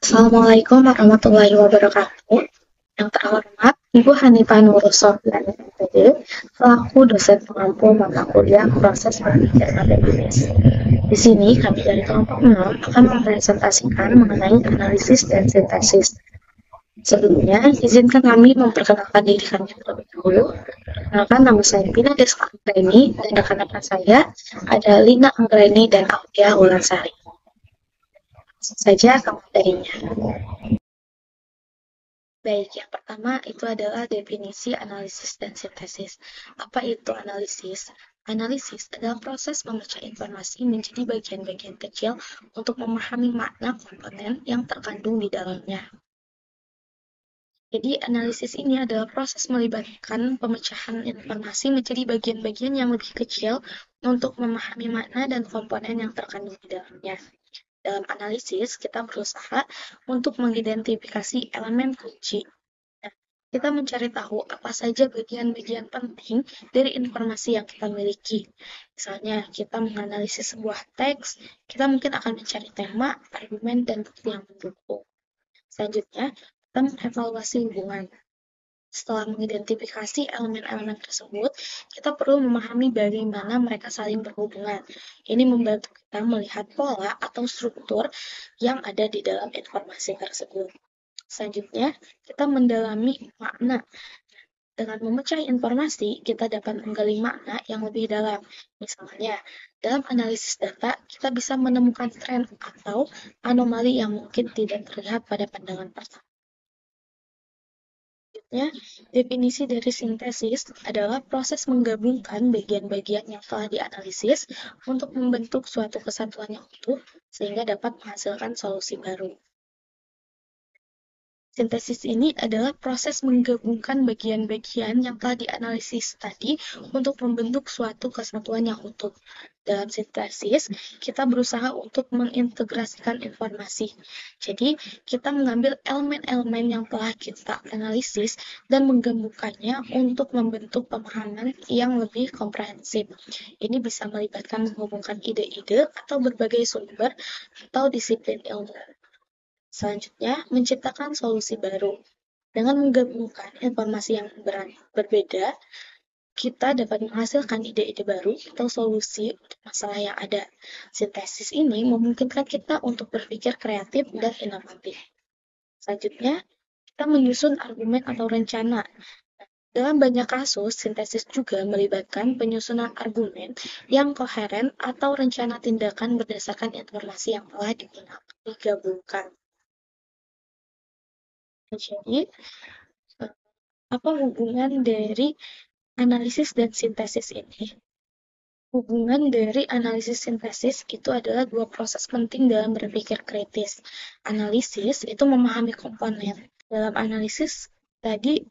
Assalamualaikum warahmatullahi wabarakatuh. Yang terhormat, Ibu Hanifah Nurul Sofyan, MPD, selaku dosen pengampu mata kuliah proses penelitian akademis. Di sini, kami dari kelompok 6 akan mempresentasikan mengenai analisis dan sintesis. Sebelumnya, izinkan kami memperkenalkan diri kami terlebih dahulu. Perkenalkan, nama saya Pina Deska Anggreni, dan rekan-rekan saya ada Lina Anggreni dan Aulia Wulansari. Langsung saja ke materinya. Baik, yang pertama itu adalah definisi analisis dan sintesis. Apa itu analisis? Analisis adalah proses memecah informasi menjadi bagian-bagian kecil untuk memahami makna komponen yang terkandung di dalamnya. Jadi, analisis ini adalah proses melibatkan pemecahan informasi menjadi bagian-bagian yang lebih kecil untuk memahami makna dan komponen yang terkandung di dalamnya. Dalam analisis, kita berusaha untuk mengidentifikasi elemen kunci. Nah, kita mencari tahu apa saja bagian-bagian penting dari informasi yang kita miliki. Misalnya, kita menganalisis sebuah teks, kita mungkin akan mencari tema, argumen, dan bukti yang mendukung. Selanjutnya, kita mengevaluasi hubungan. Setelah mengidentifikasi elemen-elemen tersebut, kita perlu memahami bagaimana mereka saling berhubungan. Ini membantu kita melihat pola atau struktur yang ada di dalam informasi tersebut. Selanjutnya, kita mendalami makna. Dengan memecah informasi, kita dapat menggali makna yang lebih dalam. Misalnya, dalam analisis data, kita bisa menemukan tren atau anomali yang mungkin tidak terlihat pada pandangan pertama. Selanjutnya, definisi dari sintesis adalah proses menggabungkan bagian-bagian yang telah dianalisis untuk membentuk suatu kesatuan yang utuh sehingga dapat menghasilkan solusi baru. Sintesis ini adalah proses menggabungkan bagian-bagian yang telah dianalisis tadi untuk membentuk suatu kesatuan yang utuh. Dalam sintesis, kita berusaha untuk mengintegrasikan informasi. Jadi, kita mengambil elemen-elemen yang telah kita analisis dan menggabungkannya untuk membentuk pemahaman yang lebih komprehensif. Ini bisa melibatkan menghubungkan ide-ide atau berbagai sumber atau disiplin ilmu. Selanjutnya, menciptakan solusi baru. Dengan menggabungkan informasi yang berbeda, kita dapat menghasilkan ide-ide baru atau solusi untuk masalah yang ada. Sintesis ini memungkinkan kita untuk berpikir kreatif dan inovatif. Selanjutnya, kita menyusun argumen atau rencana. Dalam banyak kasus, sintesis juga melibatkan penyusunan argumen yang koheren atau rencana tindakan berdasarkan informasi yang telah digabungkan. Jadi, apa hubungan dari analisis dan sintesis ini? Hubungan dari analisis sintesis itu adalah dua proses penting dalam berpikir kritis. Analisis itu memahami komponen. Dalam analisis tadi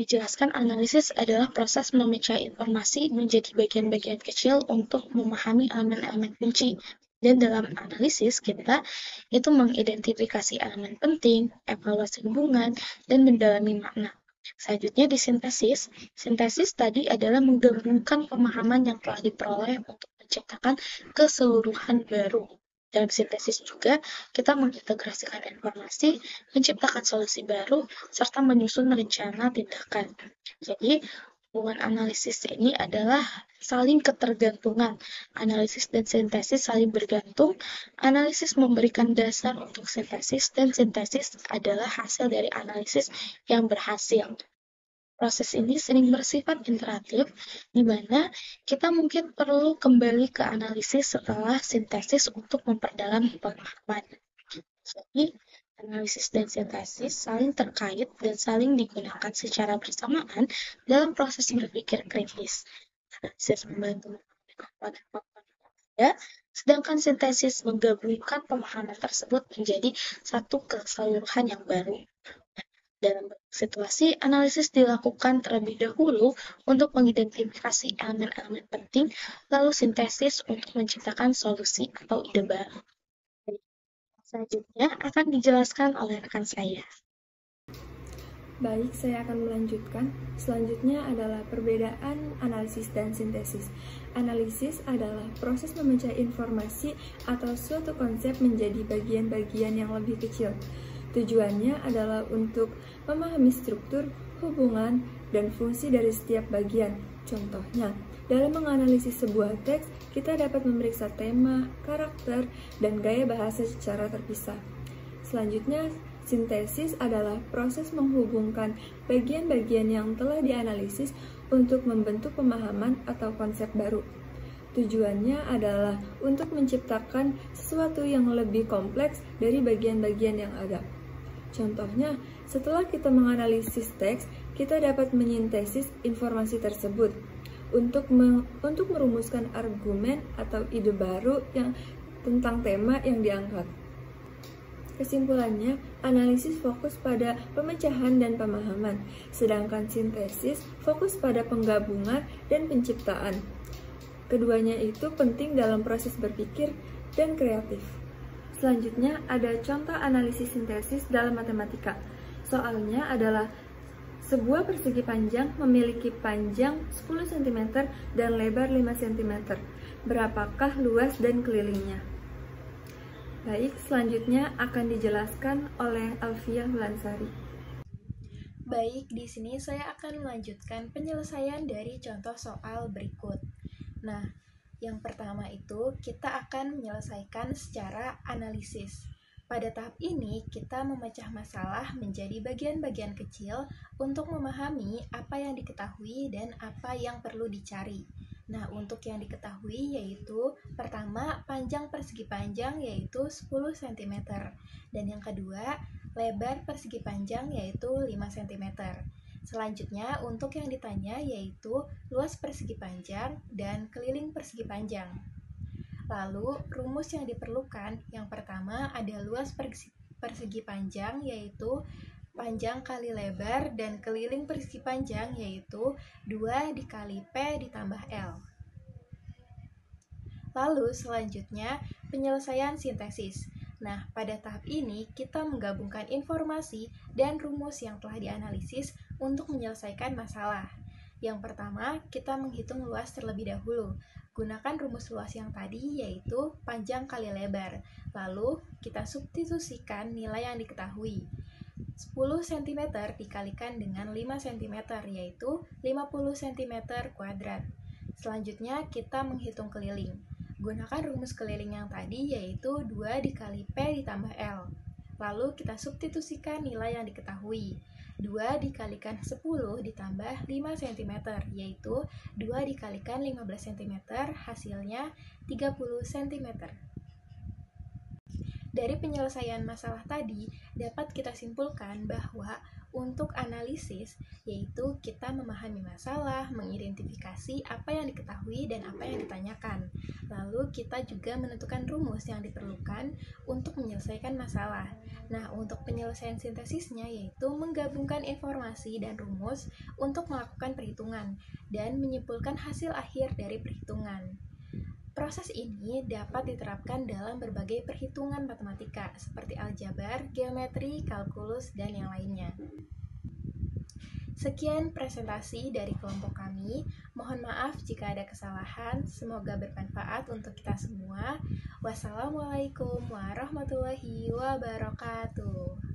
dijelaskan analisis adalah proses memecah informasi menjadi bagian-bagian kecil untuk memahami elemen-elemen kunci. Dan dalam analisis kita itu mengidentifikasi elemen penting, evaluasi hubungan, dan mendalami makna. Selanjutnya di sintesis. Sintesis tadi adalah menggabungkan pemahaman yang telah diperoleh untuk menciptakan keseluruhan baru. Dalam sintesis juga, kita mengintegrasikan informasi, menciptakan solusi baru, serta menyusun rencana tindakan. Jadi, hubungan analisis ini adalah saling ketergantungan. Analisis dan sintesis saling bergantung. Analisis memberikan dasar untuk sintesis, dan sintesis adalah hasil dari analisis yang berhasil. Proses ini sering bersifat iteratif, di mana kita mungkin perlu kembali ke analisis setelah sintesis untuk memperdalam pemahaman. Jadi, analisis dan sintesis saling terkait dan saling digunakan secara bersamaan dalam proses berpikir kritis. Analisis membantu memahami komponen-komponen yang ada, sedangkan sintesis menggabungkan pemahaman tersebut menjadi satu keseluruhan yang baru. Dalam situasi, analisis dilakukan terlebih dahulu untuk mengidentifikasi elemen-elemen penting, lalu sintesis untuk menciptakan solusi atau ide baru. Selanjutnya akan dijelaskan oleh rekan saya. Baik, saya akan melanjutkan. Selanjutnya adalah perbedaan analisis dan sintesis. Analisis adalah proses memecah informasi atau suatu konsep menjadi bagian-bagian yang lebih kecil. Tujuannya adalah untuk memahami struktur, hubungan, dan fungsi dari setiap bagian. Contohnya, dalam menganalisis sebuah teks, kita dapat memeriksa tema, karakter, dan gaya bahasa secara terpisah. Selanjutnya, sintesis adalah proses menghubungkan bagian-bagian yang telah dianalisis untuk membentuk pemahaman atau konsep baru. Tujuannya adalah untuk menciptakan sesuatu yang lebih kompleks dari bagian-bagian yang ada. Contohnya, setelah kita menganalisis teks, kita dapat menyintesis informasi tersebut untuk merumuskan argumen atau ide baru tentang tema yang diangkat. Kesimpulannya, analisis fokus pada pemecahan dan pemahaman, sedangkan sintesis fokus pada penggabungan dan penciptaan. Keduanya itu penting dalam proses berpikir dan kreatif. Selanjutnya, ada contoh analisis sintesis dalam matematika. Soalnya adalah sebuah persegi panjang memiliki panjang 10 cm dan lebar 5 cm. Berapakah luas dan kelilingnya? Baik, selanjutnya akan dijelaskan oleh Alfiah Lansari. Baik, di sini saya akan melanjutkan penyelesaian dari contoh soal berikut. Nah, yang pertama itu kita akan menyelesaikan secara analisis. Pada tahap ini, kita memecah masalah menjadi bagian-bagian kecil untuk memahami apa yang diketahui dan apa yang perlu dicari. Nah, untuk yang diketahui yaitu pertama, panjang persegi panjang yaitu 10 cm. Dan yang kedua, lebar persegi panjang yaitu 5 cm. Selanjutnya, untuk yang ditanya yaitu luas persegi panjang dan keliling persegi panjang. Lalu, rumus yang diperlukan yang pertama ada luas persegi panjang yaitu panjang kali lebar dan keliling persegi panjang yaitu 2 dikali P ditambah L. Lalu selanjutnya penyelesaian sintesis. Nah, pada tahap ini kita menggabungkan informasi dan rumus yang telah dianalisis untuk menyelesaikan masalah. Yang pertama, kita menghitung luas terlebih dahulu. Gunakan rumus luas yang tadi yaitu panjang kali lebar. Lalu kita substitusikan nilai yang diketahui. 10 cm dikalikan dengan 5 cm yaitu 50 cm kuadrat. Selanjutnya kita menghitung keliling. Gunakan rumus keliling yang tadi yaitu 2 dikali P ditambah L. Lalu kita substitusikan nilai yang diketahui. 2 dikalikan 10 ditambah 5 cm yaitu 2 dikalikan 15 cm hasilnya 30 cm. Dari penyelesaian masalah tadi, dapat kita simpulkan bahwa untuk analisis, yaitu kita memahami masalah, mengidentifikasi apa yang diketahui dan apa yang ditanyakan. Lalu kita juga menentukan rumus yang diperlukan untuk menyelesaikan masalah. Nah, untuk penyelesaian sintesisnya yaitu menggabungkan informasi dan rumus untuk melakukan perhitungan dan menyimpulkan hasil akhir dari perhitungan. Proses ini dapat diterapkan dalam berbagai perhitungan matematika seperti aljabar, geometri, kalkulus, dan yang lainnya. Sekian presentasi dari kelompok kami. Mohon maaf jika ada kesalahan. Semoga bermanfaat untuk kita semua. Wassalamualaikum warahmatullahi wabarakatuh.